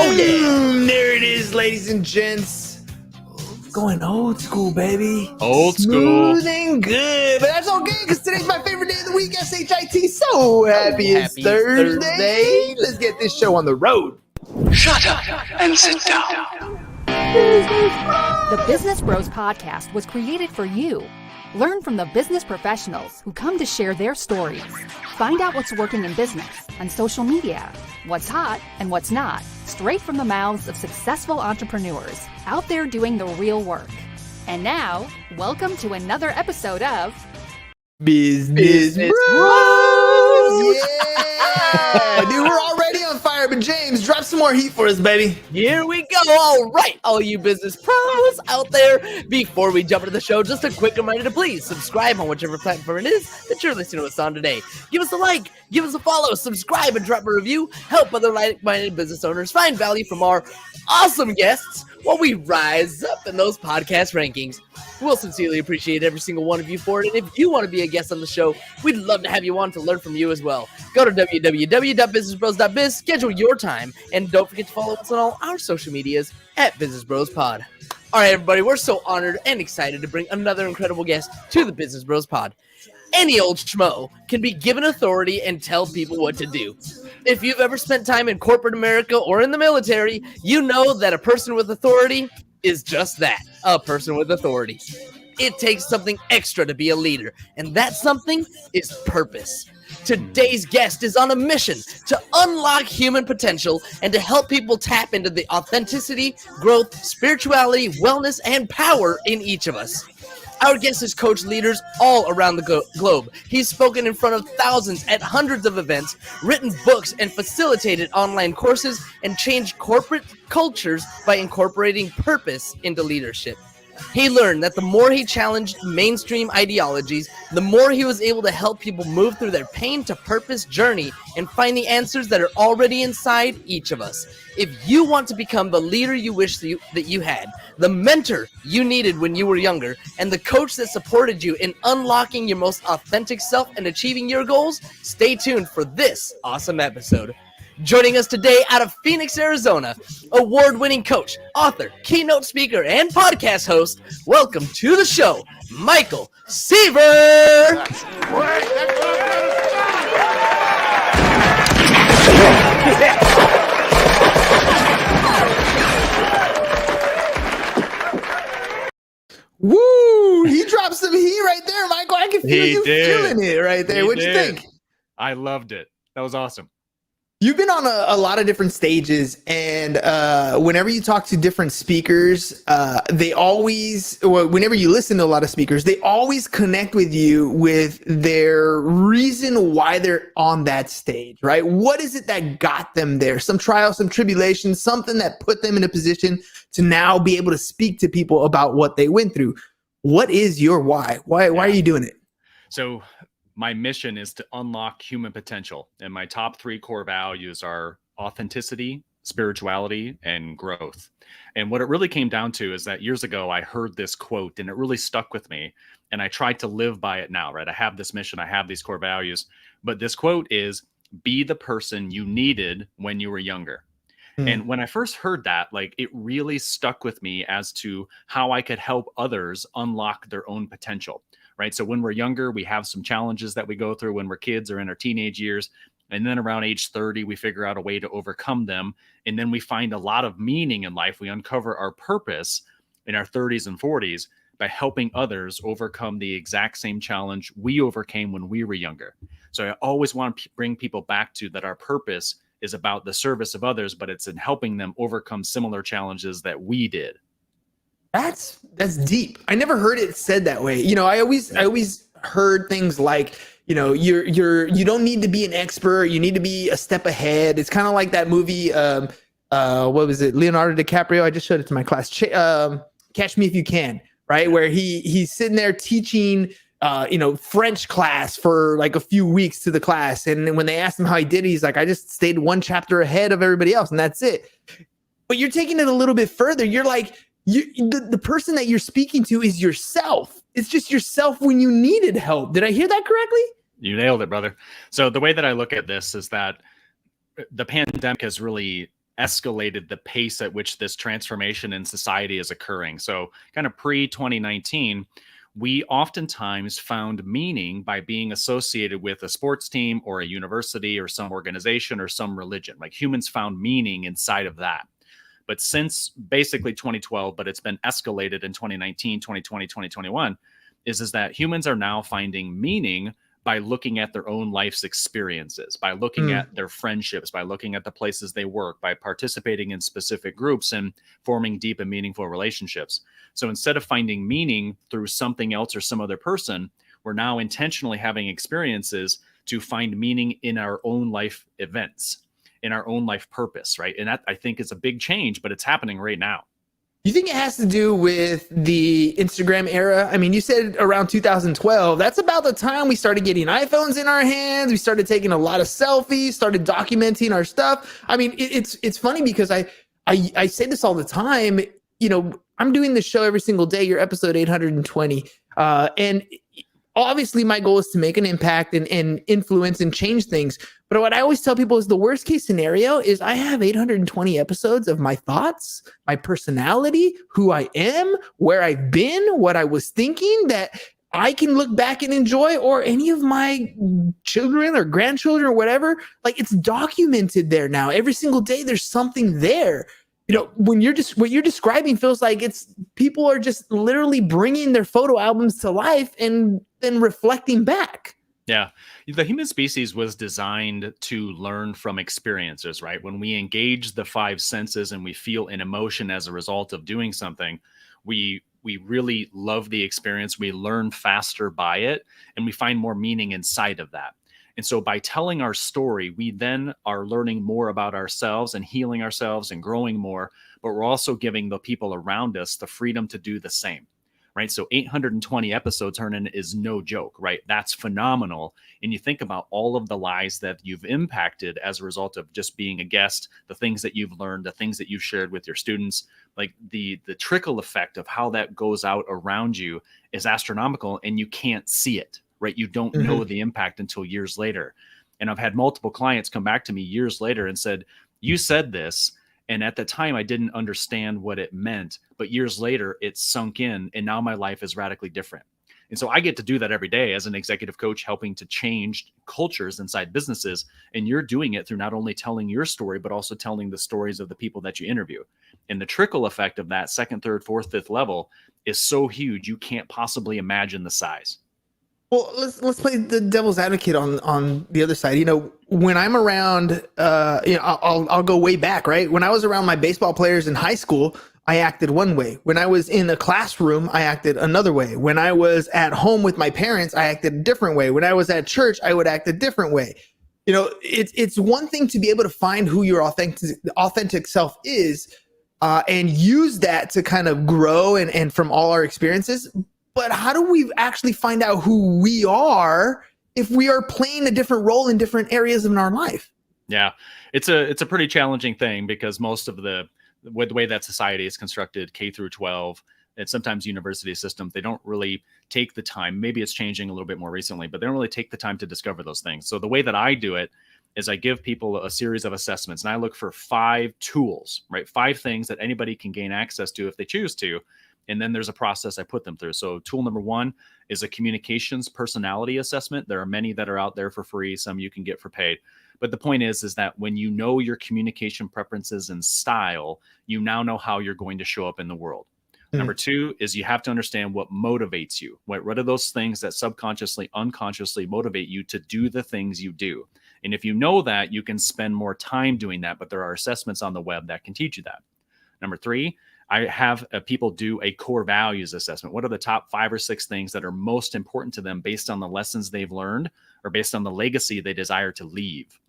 Oh yeah. There it is, ladies and gents. Going old school, baby. Old school. Smooth and good. But that's okay, because today's my favorite day of the week. SHIT. So happy it's Thursday. Let's get this show on the road. Shut up and sit down. The Business Bros Podcast was created for you. Learn from the business professionals who come to share their stories. Find out what's working in business, on social media, what's hot and what's not, straight from the mouths of successful entrepreneurs out there doing the real work. And now, welcome to another episode of Business Bros. Yeah. Dude, we're already on fire, but James, drop some more heat for us, baby. Here we go. All right, all you business pros out there. Before we jump into the show, just a quick reminder to please subscribe on whichever platform it is that you're listening to us on today. Give us a like, give us a follow, subscribe, and drop a review. Help other like-minded business owners find value from our awesome guests while we rise up in those podcast rankings. We'll sincerely appreciate every single one of you for it. And if you want to be a guest on the show, we'd love to have you on to learn from you as well. Go to www.businessbros.biz, schedule your time, and don't forget to follow us on all our social medias at Business Bros Pod. All right, everybody, we're so honored and excited to bring another incredible guest to the Business Bros Pod. Any old schmo can be given authority and tell people what to do. If you've ever spent time in corporate America or in the military, you know that a person with authority is just that, a person with authority. It takes something extra to be a leader, and that something is purpose. Today's guest is on a mission to unlock human potential and to help people tap into the authenticity, growth, spirituality, wellness, and power in each of us. Our guest has coached leaders all around the globe. He's spoken in front of thousands at hundreds of events, written books, and facilitated online courses, and changed corporate cultures by incorporating purpose into leadership. He learned that the more he challenged mainstream ideologies, the more he was able to help people move through their pain to purpose journey and find the answers that are already inside each of us. If you want to become the leader you wish that you had, the mentor you needed when you were younger, and the coach that supported you in unlocking your most authentic self and achieving your goals, stay tuned for this awesome episode. Joining us today out of Phoenix, Arizona, award-winning coach, author, keynote speaker, and podcast host, welcome to the show, Michael Seaver! Woo! He dropped some heat right there, Michael. I can feel you feeling it right there. What'd you think? I loved it. That was awesome. You've been on a lot of different stages, and whenever you talk to different speakers, whenever you listen to a lot of speakers, they always connect with you with their reason why they're on that stage, right? What is it that got them there? Some trials, some tribulations, something that put them in a position to now be able to speak to people about what they went through. What is your why? Why are you doing it? So my mission is to unlock human potential, and my top 3 core values are authenticity, spirituality, and growth. And what it really came down to is that years ago, I heard this quote and it really stuck with me, and I tried to live by it now, right? I have this mission, I have these core values, but this quote is, be the person you needed when you were younger. And when I first heard that, it really stuck with me as to how I could help others unlock their own potential. Right. So when we're younger, we have some challenges that we go through when we're kids or in our teenage years. And then around age 30, we figure out a way to overcome them. And then we find a lot of meaning in life. We uncover our purpose in our 30s and 40s by helping others overcome the exact same challenge we overcame when we were younger. So I always want to bring people back to that our purpose is about the service of others, but it's in helping them overcome similar challenges that we did. That's deep. I never heard it said that way. I always heard things like, you don't need to be an expert. You need to be a step ahead. It's kind of like that movie. What was it? Leonardo DiCaprio. I just showed it to my class. Catch Me If You Can. Right, where he's sitting there teaching, French class for like a few weeks to the class, and when they asked him how he did, he's like, I just stayed one chapter ahead of everybody else, and that's it. But you're taking it a little bit further. You're like, the person that you're speaking to is yourself. It's just yourself when you needed help. Did I hear that correctly? You nailed it, brother. So the way that I look at this is that the pandemic has really escalated the pace at which this transformation in society is occurring. So kind of pre-2019, we oftentimes found meaning by being associated with a sports team or a university or some organization or some religion. Like humans found meaning inside of that. But since basically 2012, but it's been escalated in 2019, 2020, 2021, is that humans are now finding meaning by looking at their own life's experiences, by looking at their friendships, by looking at the places they work, by participating in specific groups and forming deep and meaningful relationships. So instead of finding meaning through something else or some other person, we're now intentionally having experiences to find meaning in our own life events, in our own life purpose, right? And that, I think, is a big change, but it's happening right now. You think it has to do with the Instagram era? I mean, you said around 2012. That's about the time we started getting iPhones in our hands. We started taking a lot of selfies, started documenting our stuff. I mean, it's funny because I say this all the time. You know, I'm doing this show every single day. You're episode 820. And obviously my goal is to make an impact and influence and change things. But what I always tell people is the worst case scenario is I have 820 episodes of my thoughts, my personality, who I am, where I've been, what I was thinking that I can look back and enjoy, or any of my children or grandchildren or whatever. Like, it's documented there now. Every single day there's something there. You know, when you're just, what you're describing feels like it's people are just literally bringing their photo albums to life and then reflecting back. Yeah. The human species was designed to learn from experiences, right? When we engage the five senses and we feel an emotion as a result of doing something, we really love the experience. We learn faster by it, and we find more meaning inside of that. And so by telling our story, we then are learning more about ourselves and healing ourselves and growing more, but we're also giving the people around us the freedom to do the same. Right. So 820 episodes, Hernan, is no joke, right? That's phenomenal. And you think about all of the lives that you've impacted as a result of just being a guest, the things that you've learned, the things that you've shared with your students, like the trickle effect of how that goes out around you is astronomical, and you can't see it, right? You don't know the impact until years later. And I've had multiple clients come back to me years later and said, you said this, and at the time, I didn't understand what it meant. But years later, it sunk in. And now my life is radically different. And so I get to do that every day as an executive coach, helping to change cultures inside businesses. And you're doing it through not only telling your story, but also telling the stories of the people that you interview. And the trickle effect of that second, third, fourth, fifth level is so huge, you can't possibly imagine the size. Well, let's play the devil's advocate on the other side. You know, when I'm around, you know, I'll go way back, right? When I was around my baseball players in high school, I acted one way. When I was in a classroom, I acted another way. When I was at home with my parents, I acted a different way. When I was at church, I would act a different way. You know, it's one thing to be able to find who your authentic self is, and use that to kind of grow and from all our experiences. But how do we actually find out who we are if we are playing a different role in different areas in our life? Yeah, it's a pretty challenging thing, because most of the way that society is constructed, K through 12, and sometimes university systems, they don't really take the time. Maybe it's changing a little bit more recently, but they don't really take the time to discover those things. So the way that I do it is I give people a series of assessments, and I look for 5 tools, right? 5 things that anybody can gain access to if they choose to. And then there's a process I put them through. So tool number 1 is a communications personality assessment. There are many that are out there for free. Some you can get for paid. But the point is that when you know your communication preferences and style, you now know how you're going to show up in the world. Number 2 is you have to understand what motivates you. What are those things that subconsciously, unconsciously motivate you to do the things you do? And if you know that, you can spend more time doing that. But there are assessments on the web that can teach you that. Number 3, I have people do a core values assessment. What are the top 5 or 6 things that are most important to them based on the lessons they've learned or based on the legacy they desire to leave?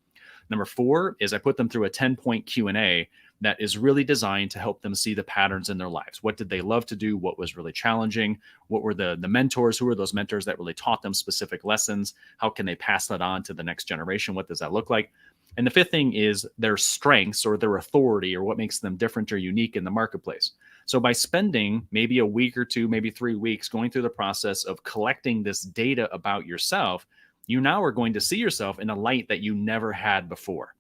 Number 4 is I put them through a 10-point Q&A that is really designed to help them see the patterns in their lives. What did they love to do? What was really challenging? What were the mentors? Who were those mentors that really taught them specific lessons? How can they pass that on to the next generation? What does that look like? And the 5th thing is their strengths or their authority, or what makes them different or unique in the marketplace. So by spending maybe a week or 2, maybe 3 weeks going through the process of collecting this data about yourself, you now are going to see yourself in a light that you never had before.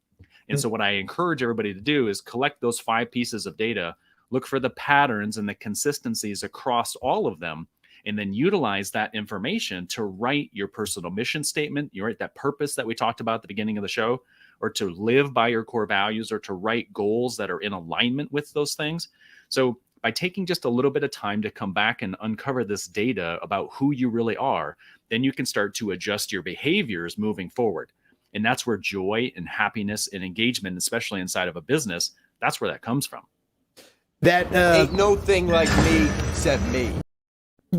And so what I encourage everybody to do is collect those 5 pieces of data, look for the patterns and the consistencies across all of them, and then utilize that information to write your personal mission statement. You write that purpose that we talked about at the beginning of the show, or to live by your core values, or to write goals that are in alignment with those things. So by taking just a little bit of time to come back and uncover this data about who you really are, then you can start to adjust your behaviors moving forward. And that's where joy and happiness and engagement, especially inside of a business, that's where that comes from. That Ain't no thing like me except me.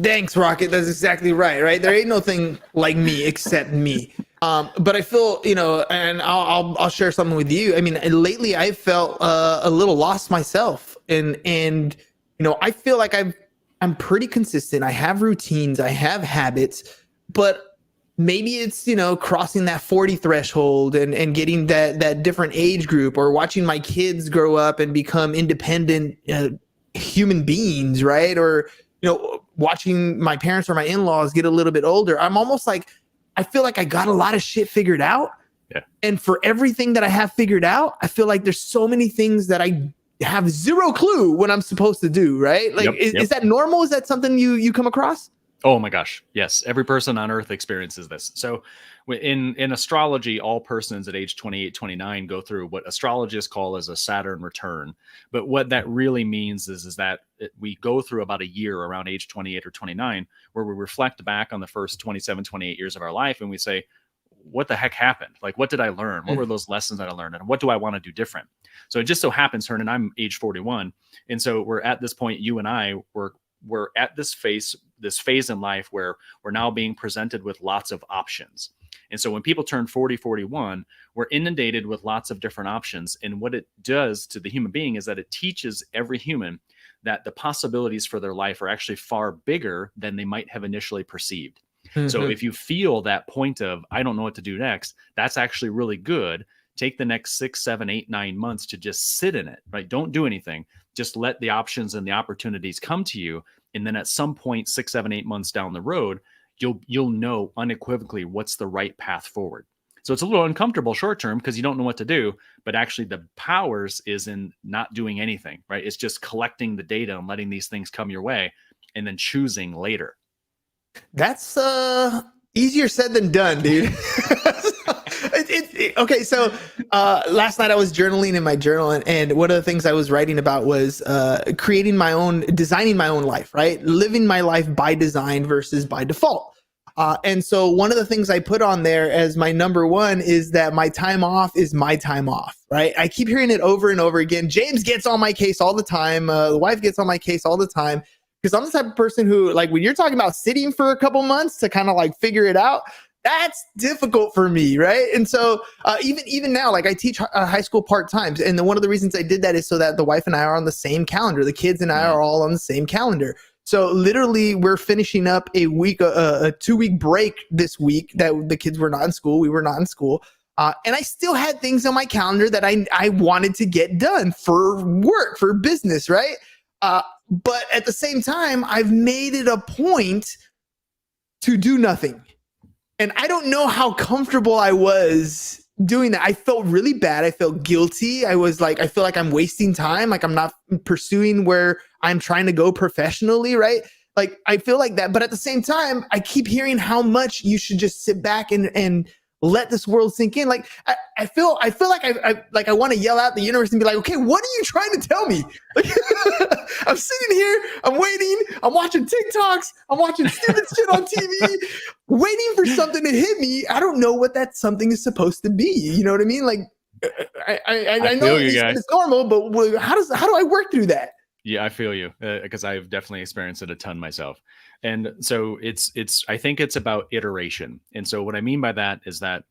Thanks, Rocket. That's exactly right? There ain't no thing like me except me. But I feel, and I'll share something with you. I mean, lately I felt a little lost myself, and I feel like I'm pretty consistent. I have routines, I have habits, but maybe it's, crossing that 40 threshold and getting that different age group, or watching my kids grow up and become independent human beings, right? Or, watching my parents or my in-laws get a little bit older. I'm almost like, I feel like I got a lot of shit figured out. Yeah. And for everything that I have figured out, I feel like there's so many things that I have zero clue what I'm supposed to do, right? Like, is that normal? Is that something you come across? Oh my gosh. Yes. Every person on earth experiences this. So in astrology, all persons at age 28, 29 go through what astrologists call as a Saturn return. But what that really means is that we go through about a year around age 28 or 29, where we reflect back on the first 27, 28 years of our life. And we say, what the heck happened? Like, what did I learn? What were those lessons that I learned? And what do I want to do different? So it just so happens, Hernan, I'm age 41. And so we're at this point, you and I, we're at this phase in life where we're now being presented with lots of options. And so when people turn 40, 41, we're inundated with lots of different options. And what it does to the human being is that it teaches every human that the possibilities for their life are actually far bigger than they might have initially perceived. Mm-hmm. So if you feel that point of, I don't know what to do next, that's actually really good. Take the next 6, 7, 8, 9 months to just sit in it, right? Don't do anything. Just let the options and the opportunities come to you. And then at some point, 6, 7, 8 months down the road, you'll know unequivocally what's the right path forward. So it's a little uncomfortable short term because you don't know what to do, but actually the powers is in not doing anything, right? It's just collecting the data and letting these things come your way and then choosing later. That's easier said than done, dude. Okay, so last night I was journaling in my journal, and one of the things I was writing about was designing my own life, right? Living my life by design versus by default. And so one of the things I put on there as my number one is that my time off is my time off, right? I keep hearing it over and over again. James gets on my case all the time. The wife gets on my case all the time. Because I'm the type of person who, like, when you're talking about sitting for a couple months to kind of like figure it out, that's difficult for me, right? And so even now, like, I teach high school part-time. And one of the reasons I did that is so that the wife and I are on the same calendar. The kids and I are all on the same calendar. So literally we're finishing up a 2-week break this week that the kids were not in school. We were not in school. And I still had things on my calendar that I wanted to get done for work, for business, right? But at the same time, I've made it a point to do nothing. And I don't know how comfortable I was doing that. I felt really bad. I felt guilty. I was like, I feel like I'm wasting time. Like I'm not pursuing where I'm trying to go professionally, right? Like I feel like that. But at the same time, I keep hearing how much you should just sit back and let this world sink in. Like I feel like I want to yell out the universe and be like, okay, what are you trying to tell me? Like, I'm sitting here, I'm waiting, I'm watching TikToks, I'm watching stupid shit on TV, waiting for something to hit me. I don't know what that something is supposed to be. You know what I mean? Like I know it's normal, but how do I work through that? Yeah, I feel you because I've definitely experienced it a ton myself. And so I think it's about iteration. And so what I mean by that is that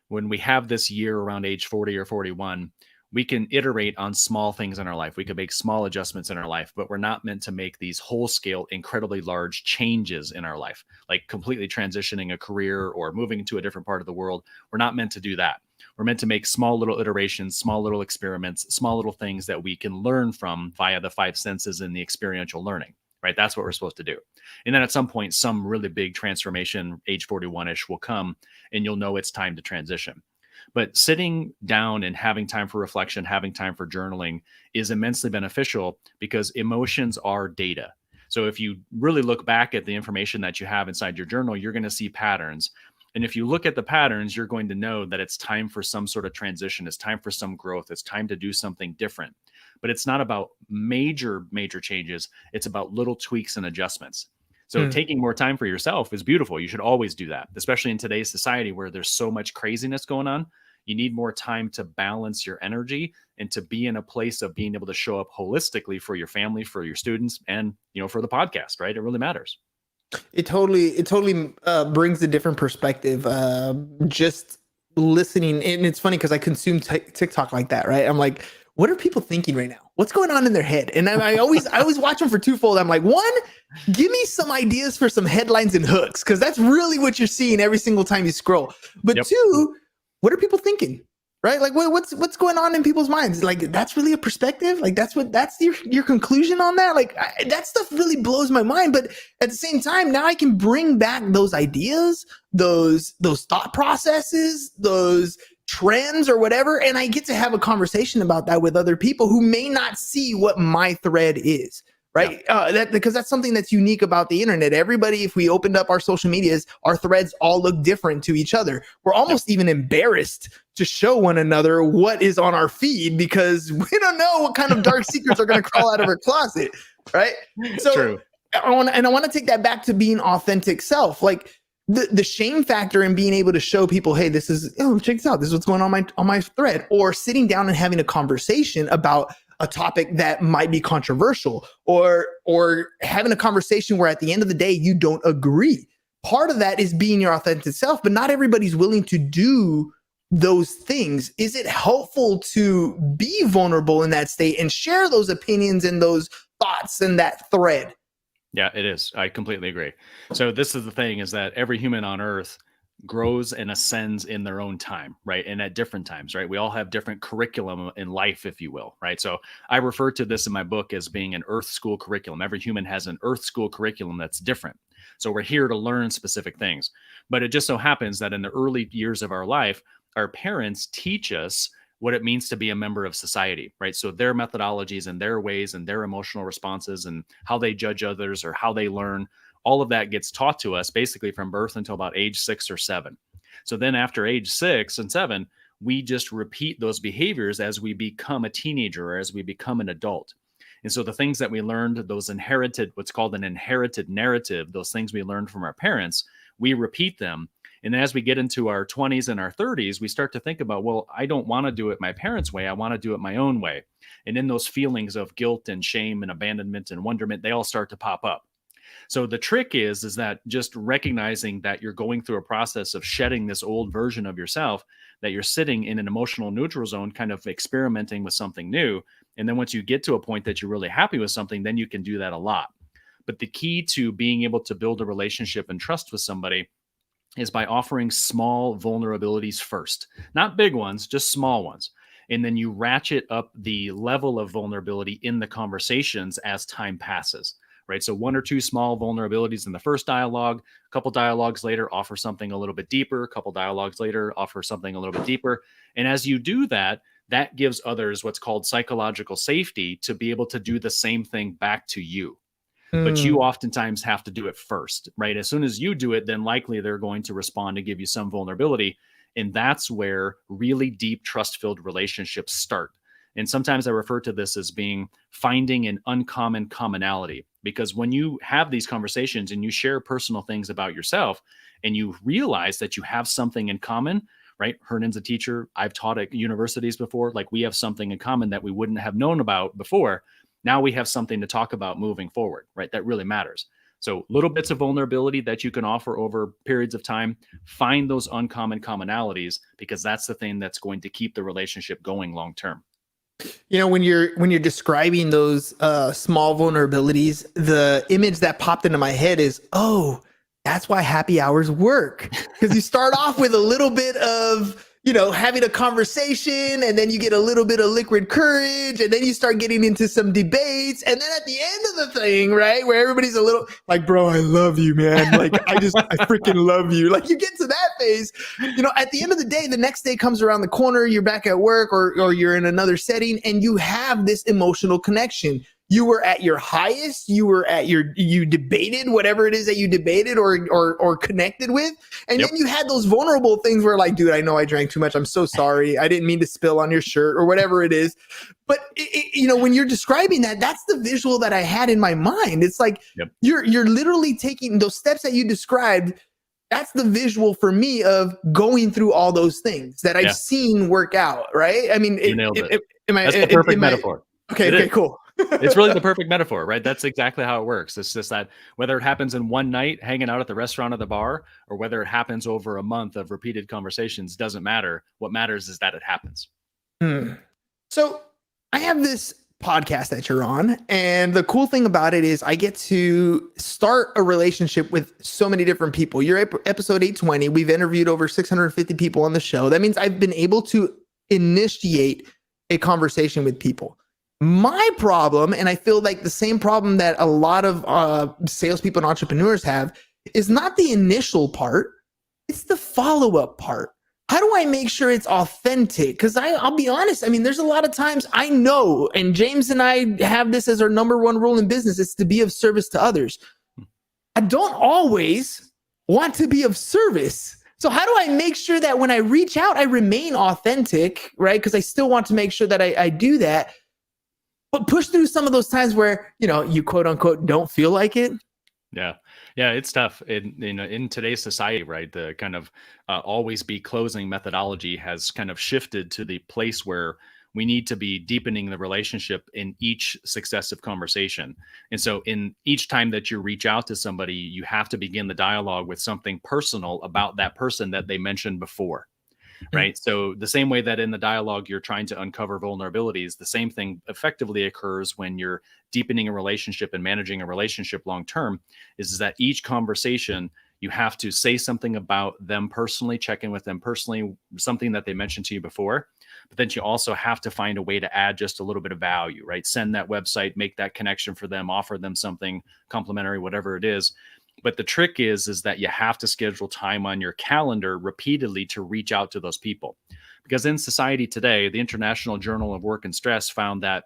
when we have this year around age 40 or 41, we can iterate on small things in our life. We can make small adjustments in our life, but we're not meant to make these whole scale, incredibly large changes in our life, like completely transitioning a career or moving to a different part of the world. We're not meant to do that. We're meant to make small little iterations, small little experiments, small little things that we can learn from via the 5 senses and the experiential learning, right? That's what we're supposed to do. And then at some point, some really big transformation, age 41-ish, will come and you'll know it's time to transition. But sitting down and having time for reflection, having time for journaling is immensely beneficial because emotions are data. So if you really look back at the information that you have inside your journal, you're going to see patterns. And if you look at the patterns, you're going to know that it's time for some sort of transition. It's time for some growth. It's time to do something different. But it's not about major changes. It's about little tweaks and adjustments. So taking more time for yourself is beautiful. You should always do that, especially in today's society where there's so much craziness going on. You need more time to balance your energy and to be in a place of being able to show up holistically for your family, for your students, and for the podcast, right? It really matters. It totally brings a different perspective. Just listening, and it's funny because I consume TikTok like that, right? I'm like, what are people thinking right now? What's going on in their head? And I always watch them for twofold. I'm like, one, give me some ideas for some headlines and hooks, because that's really what you're seeing every single time you scroll. But two, what are people thinking? Right? Like what's going on in people's minds? Like, that's really a perspective? Like, that's your conclusion on that? Like, that stuff really blows my mind. But at the same time, now I can bring back those ideas, those thought processes, those trends or whatever, and I get to have a conversation about that with other people who may not see what my thread is. Right. Because that's something that's unique about the internet. Everybody, if we opened up our social medias, our threads all look different to each other. We're almost even embarrassed to show one another what is on our feed because we don't know what kind of dark secrets are going to crawl out of our closet. Right. So True. I want to take that back to being authentic self. Like the shame factor in being able to show people, hey, this is, check this out. This is what's going on my thread, or sitting down and having a conversation about a topic that might be controversial, or having a conversation where at the end of the day, you don't agree. Part of that is being your authentic self, but not everybody's willing to do those things. Is it helpful to be vulnerable in that state and share those opinions and those thoughts in that thread? Yeah, it is. I completely agree. So this is the thing, is that every human on earth grows and ascends in their own time, right? And at different times, right? We all have different curriculum in life, if you will, right? So I refer to this in my book as being an earth school curriculum. Every human has an earth school curriculum that's different. So we're here to learn specific things. But it just so happens that in the early years of our life, our parents teach us what it means to be a member of society, right? So their methodologies and their ways and their emotional responses and how they judge others or how they learn, all of that gets taught to us basically from birth until about age 6 or 7. So then after age 6 and 7, we just repeat those behaviors as we become a teenager or as we become an adult. And so the things that we learned, those inherited, what's called an inherited narrative, those things we learned from our parents, we repeat them. And as we get into our 20s and our 30s, we start to think about, well, I don't want to do it my parents' way. I want to do it my own way. And then those feelings of guilt and shame and abandonment and wonderment, they all start to pop up. So the trick is that just recognizing that you're going through a process of shedding this old version of yourself, that you're sitting in an emotional neutral zone, kind of experimenting with something new. And then once you get to a point that you're really happy with something, then you can do that a lot. But the key to being able to build a relationship and trust with somebody is by offering small vulnerabilities first, not big ones, just small ones. And then you ratchet up the level of vulnerability in the conversations as time passes. Right. So 1 or 2 small vulnerabilities in the first dialogue, a couple dialogues later, offer something a little bit deeper, a couple dialogues later, offer something a little bit deeper. And as you do that, that gives others what's called psychological safety to be able to do the same thing back to you. But you oftentimes have to do it first, right? As soon as you do it, then likely they're going to respond and give you some vulnerability. And that's where really deep trust-filled relationships start. And sometimes I refer to this as being finding an uncommon commonality, because when you have these conversations and you share personal things about yourself and you realize that you have something in common, right? Hernan's a teacher. I've taught at universities before. Like, we have something in common that we wouldn't have known about before. Now we have something to talk about moving forward, right? That really matters. So little bits of vulnerability that you can offer over periods of time, find those uncommon commonalities, because that's the thing that's going to keep the relationship going long term. You know, when you're describing those small vulnerabilities, the image that popped into my head is, oh, that's why happy hours work. Because you start off with a little bit of, having a conversation, and then you get a little bit of liquid courage, and then you start getting into some debates, and then at the end of the thing, right, where everybody's a little like, bro, I love you, man. Like, I freaking love you. Like, you get to that phase, at the end of the day, the next day comes around the corner, you're back at work, or you're in another setting, and you have this emotional connection. You were at your highest, you debated whatever it is that you debated or connected with. And then you had those vulnerable things where like, dude, I know I drank too much. I'm so sorry. I didn't mean to spill on your shirt or whatever it is. But when you're describing that, that's the visual that I had in my mind. It's like, you're literally taking those steps that you described. That's the visual for me of going through all those things that I've seen work out. Right. I mean, you nailed it. That's the perfect metaphor. Okay, cool. It's really the perfect metaphor, right? That's exactly how it works. It's just that whether it happens in one night hanging out at the restaurant or the bar, or whether it happens over a month of repeated conversations, doesn't matter. What matters is that it happens. So I have this podcast that you're on, and the cool thing about it is I get to start a relationship with so many different people. You're episode 820. We've interviewed over 650 people on the show. That means I've been able to initiate a conversation with people. My problem, and I feel like the same problem that a lot of salespeople and entrepreneurs have, is not the initial part, it's the follow-up part. How do I make sure it's authentic? Because I'll be honest, I mean, there's a lot of times I know, and James and I have this as our number one rule in business, is to be of service to others. I don't always want to be of service. So how do I make sure that when I reach out, I remain authentic, right? Because I still want to make sure that I do that. But push through some of those times where, you quote unquote don't feel like it. Yeah, it's tough in today's society, right? The kind of always be closing methodology has kind of shifted to the place where we need to be deepening the relationship in each successive conversation. And so in each time that you reach out to somebody, you have to begin the dialogue with something personal about that person that they mentioned before. Right. So the same way that in the dialogue, you're trying to uncover vulnerabilities, the same thing effectively occurs when you're deepening a relationship and managing a relationship long term, is that each conversation, you have to say something about them personally, check in with them personally, something that they mentioned to you before. But then you also have to find a way to add just a little bit of value, right? Send that website, make that connection for them, offer them something complimentary, whatever it is. But the trick is that you have to schedule time on your calendar repeatedly to reach out to those people. Because in society today, the International Journal of Work and Stress found that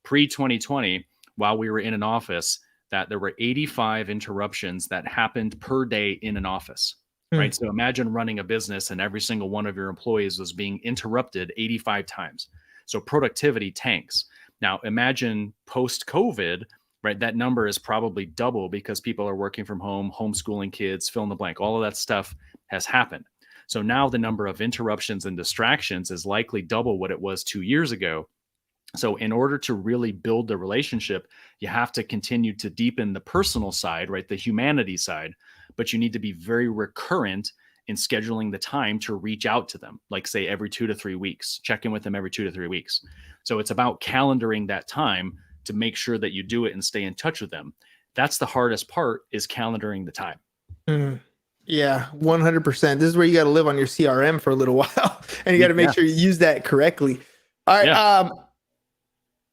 pre-2020, while we were in an office, that there were 85 interruptions that happened per day in an office. Right. So imagine running a business and every single one of your employees was being interrupted 85 times. So productivity tanks. Now imagine post-COVID, right? That number is probably double because people are working from home, homeschooling kids, fill in the blank. All of that stuff has happened. So now the number of interruptions and distractions is likely double what it was 2 years ago. So in order to really build the relationship, you have to continue to deepen the personal side, right? The humanity side, but you need to be very recurrent in scheduling the time to reach out to them, like say every 2 to 3 weeks, check in with them every 2 to 3 weeks. So it's about calendaring that time to make sure that you do it and stay in touch with them. That's the hardest part, is calendaring the time. Yeah, 100%. This is where you got to live on your CRM for a little while, and you got to make sure you use that correctly. All right. Yeah.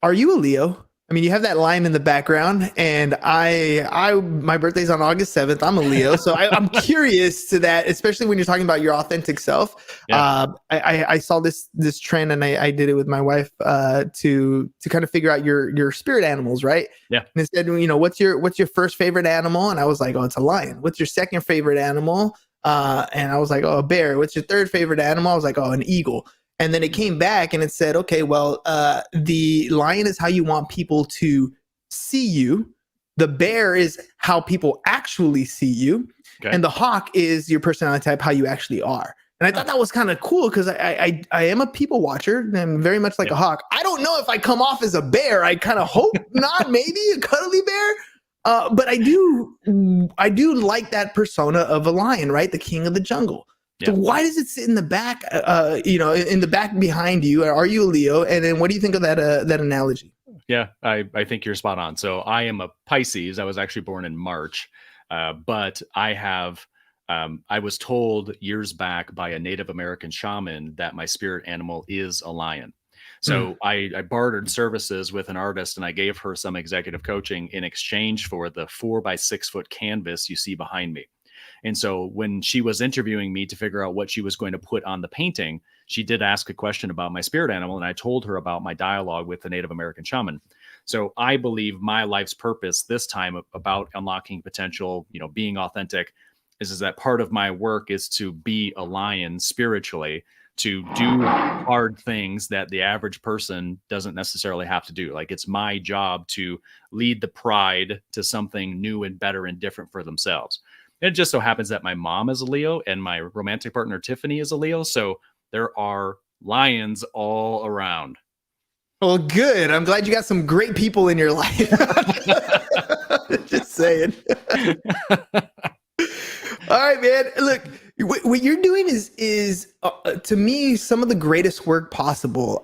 Are you a Leo? I mean, you have that line in the background, and my birthday's on August 7th. I'm a Leo. So I'm curious to that, especially when you're talking about your authentic self. Yeah. I saw this trend, and I did it with my wife to kind of figure out your spirit animals, right? Yeah. And it said, what's your first favorite animal? And I was like, oh, it's a lion. What's your second favorite animal? And I was like, oh, a bear. What's your third favorite animal? I was like, oh, an eagle. And then it came back and it said, okay, well, the lion is how you want people to see you. The bear is how people actually see you. Okay. And the hawk is your personality type, how you actually are. And I thought that was kind of cool because I am a people watcher and I'm very much like a hawk. I don't know if I come off as a bear. I kind of hope not, maybe a cuddly bear. But I do like that persona of a lion, right? The king of the jungle. So why does it sit in the back, in the back behind you? Are you a Leo? And then what do you think of that analogy? Yeah, I think you're spot on. So I am a Pisces. I was actually born in March, but I have I was told years back by a Native American shaman that my spirit animal is a lion. So I bartered services with an artist, and I gave her some executive coaching in exchange for the 4 by 6 foot canvas you see behind me. And so when she was interviewing me to figure out what she was going to put on the painting, she did ask a question about my spirit animal, and I told her about my dialogue with the Native American shaman. So I believe my life's purpose this time about unlocking potential, being authentic, is that part of my work is to be a lion spiritually, to do hard things that the average person doesn't necessarily have to do. Like, it's my job to lead the pride to something new and better and different for themselves. And it just so happens that my mom is a Leo and my romantic partner Tiffany is a Leo. So there are lions all around. Well, good. I'm glad you got some great people in your life. Just saying. All right, man. Look, what you're doing is to me some of the greatest work possible,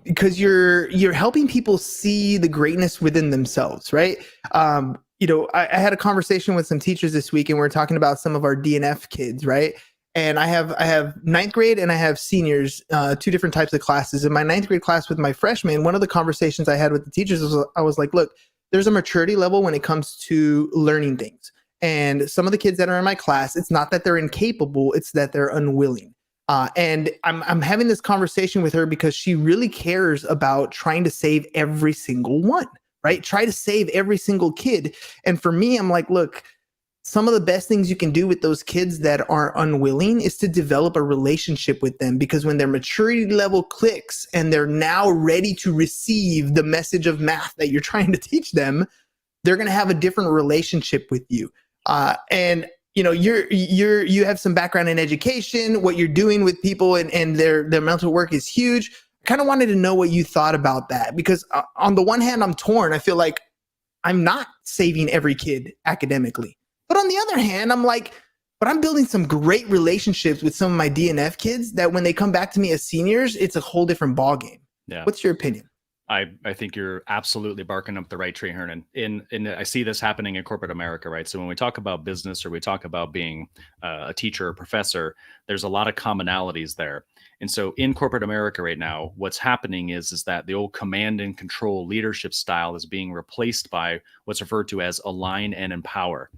because you're helping people see the greatness within themselves, right? I had a conversation with some teachers this week, and we're talking about some of our DNF kids, right? And I have ninth grade and I have seniors, 2 different types of classes. In my ninth grade class with my freshmen, one of the conversations I had with the teachers was, I was like, look, there's a maturity level when it comes to learning things. And some of the kids that are in my class, it's not that they're incapable, it's that they're unwilling. And I'm having this conversation with her because she really cares about trying to save every single one, right? Try to save every single kid. And for me, I'm like, look, some of the best things you can do with those kids that are unwilling is to develop a relationship with them, because when their maturity level clicks and they're now ready to receive the message of math that you're trying to teach them, they're going to have a different relationship with you. And you have some background in education, what you're doing with people and their mental work is huge. I kind of wanted to know what you thought about that, because on the one hand, I'm torn. I feel like I'm not saving every kid academically. But on the other hand, I'm like, but I'm building some great relationships with some of my DNF kids that when they come back to me as seniors, it's a whole different ballgame. Yeah. What's your opinion? I think you're absolutely barking up the right tree, Hernan. And I see this happening in corporate America, right? So when we talk about business or we talk about being a teacher or professor, there's a lot of commonalities there. And so in corporate America right now, what's happening is that the old command and control leadership style is being replaced by what's referred to as align and empower.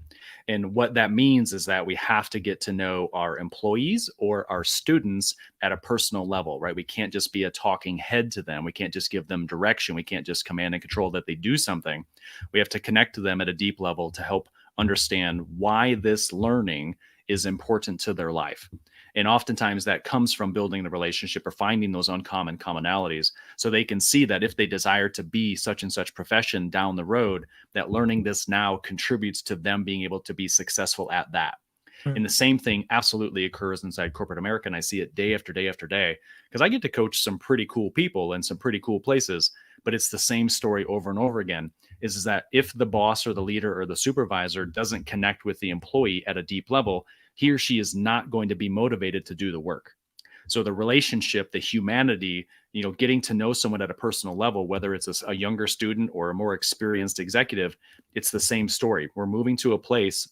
And what that means is that we have to get to know our employees or our students at a personal level, right? We can't just be a talking head to them. We can't just give them direction. We can't just command and control that they do something. We have to connect to them at a deep level to help understand why this learning is important to their life. And oftentimes that comes from building the relationship or finding those uncommon commonalities so they can see that if they desire to be such and such profession down the road, that learning this now contributes to them being able to be successful at that. And the same thing absolutely occurs inside corporate America. And I see it day after day after day, because I get to coach some pretty cool people in some pretty cool places, but it's the same story over and over again, is that if the boss or the leader or the supervisor doesn't connect with the employee at a deep level, he or she is not going to be motivated to do the work. So the relationship, the humanity, getting to know someone at a personal level, whether it's a younger student or a more experienced executive, it's the same story. We're moving to a place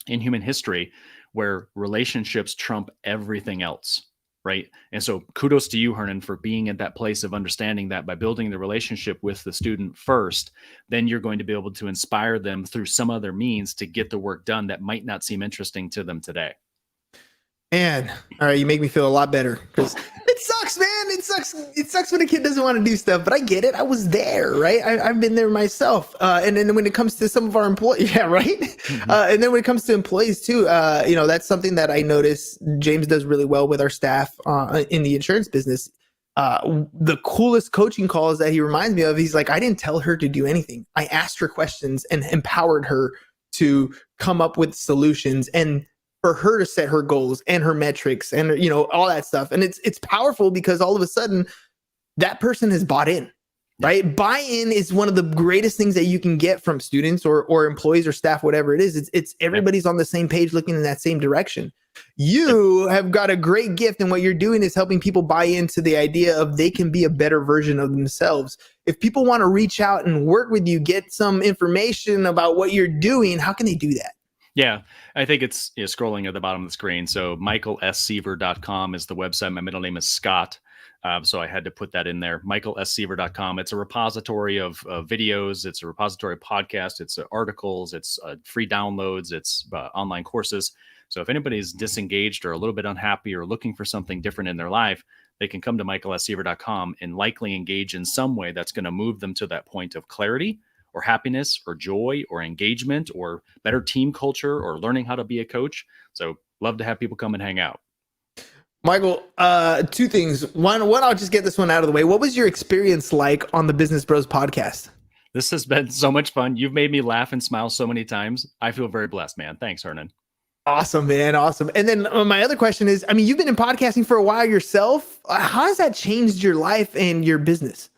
in human history where relationships trump everything else, right? And so kudos to you, Hernan, for being at that place of understanding that by building the relationship with the student first, then you're going to be able to inspire them through some other means to get the work done that might not seem interesting to them today. Man, all right, you make me feel a lot better, because it sucks, man. It sucks when a kid doesn't want to do stuff, but I get it. I was there, right? I've been there myself. And then when it comes to some of our employees, yeah, right? Mm-hmm. And then when it comes to employees too, that's something that I notice James does really well with our staff in the insurance business. The coolest coaching calls that he reminds me of, he's like, I didn't tell her to do anything. I asked her questions and empowered her to come up with solutions and for her to set her goals and her metrics and, all that stuff. And it's powerful because all of a sudden that person has bought in, right? Buy-in is one of the greatest things that you can get from students or employees or staff, whatever it is. It's everybody's on the same page looking in that same direction. You have got a great gift, and what you're doing is helping people buy into the idea of they can be a better version of themselves. If people want to reach out and work with you, get some information about what you're doing, how can they do that? Yeah, I think it's scrolling at the bottom of the screen. So michaelseaver.com is the website. My middle name is Scott. So I had to put that in there. michaelseaver.com. It's a repository of videos. It's a repository of podcasts. It's articles. It's free downloads. It's online courses. So if anybody's disengaged or a little bit unhappy or looking for something different in their life, they can come to michaelseaver.com and likely engage in some way that's going to move them to that point of clarity or happiness or joy or engagement or better team culture or learning how to be a coach. So love to have people come and hang out. Michael, two things. One, I'll just get this one out of the way. What was your experience like on the Business Bros podcast? This has been so much fun. You've made me laugh and smile so many times. I feel very blessed, man. Thanks, Hernan. Awesome, man. Awesome. And then my other question is, I mean, you've been in podcasting for a while yourself. How has that changed your life and your business?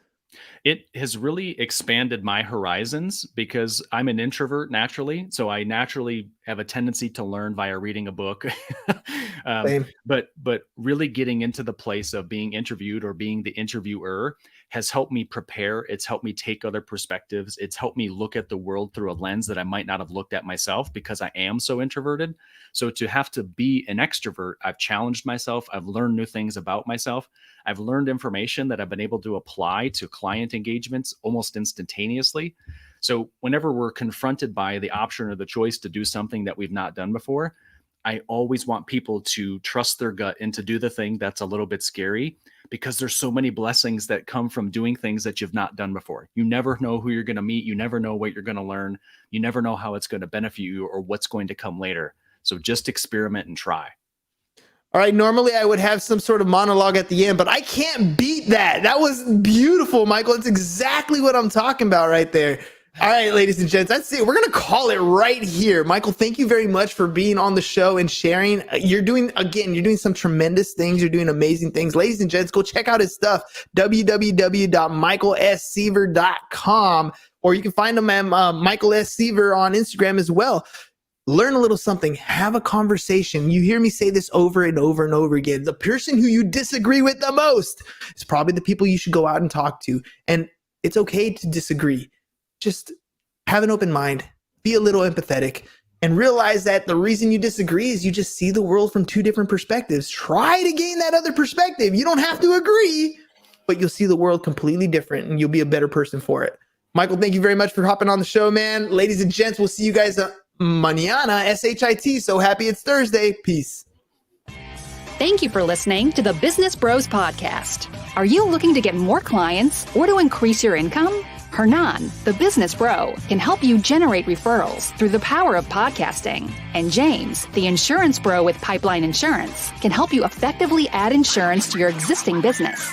It has really expanded my horizons because I'm an introvert naturally. So I naturally have a tendency to learn via reading a book. But really getting into the place of being interviewed or being the interviewer has helped me prepare. It's helped me take other perspectives. It's helped me look at the world through a lens that I might not have looked at myself because I am so introverted. So to have to be an extrovert, I've challenged myself. I've learned new things about myself. I've learned information that I've been able to apply to client engagements almost instantaneously. So whenever we're confronted by the option or the choice to do something that we've not done before, I always want people to trust their gut and to do the thing that's a little bit scary because there's so many blessings that come from doing things that you've not done before. You never know who you're going to meet. You never know what you're going to learn. You never know how it's going to benefit you or what's going to come later. So just experiment and try. All right. Normally I would have some sort of monologue at the end, but I can't beat that. That was beautiful, Michael. It's exactly what I'm talking about right there. All right, ladies and gents, that's it. We're going to call it right here. Michael, thank you very much for being on the show and sharing. You're doing some tremendous things. You're doing amazing things. Ladies and gents, go check out his stuff, www.michaelsseaver.com, or you can find him at Michael S. Seaver on Instagram as well. Learn a little something, have a conversation. You hear me say this over and over and over again. The person who you disagree with the most is probably the people you should go out and talk to. And it's okay to disagree. Just have an open mind, be a little empathetic, and realize that the reason you disagree is you just see the world from two different perspectives. Try to gain that other perspective. You don't have to agree, but you'll see the world completely different and you'll be a better person for it. Michael, thank you very much for hopping on the show, man. Ladies and gents, we'll see you guys mañana, SHIT. So happy it's Thursday. Peace. Thank you for listening to the Business Bros Podcast. Are you looking to get more clients or to increase your income? Hernan, the business bro, can help you generate referrals through the power of podcasting. And James, the insurance bro with Pipeline Insurance, can help you effectively add insurance to your existing business.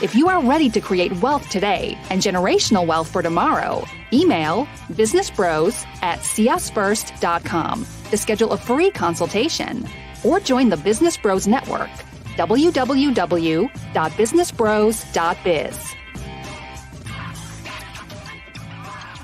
If you are ready to create wealth today and generational wealth for tomorrow, email businessbros@csfirst.com to schedule a free consultation or join the Business Bros Network, www.businessbros.biz.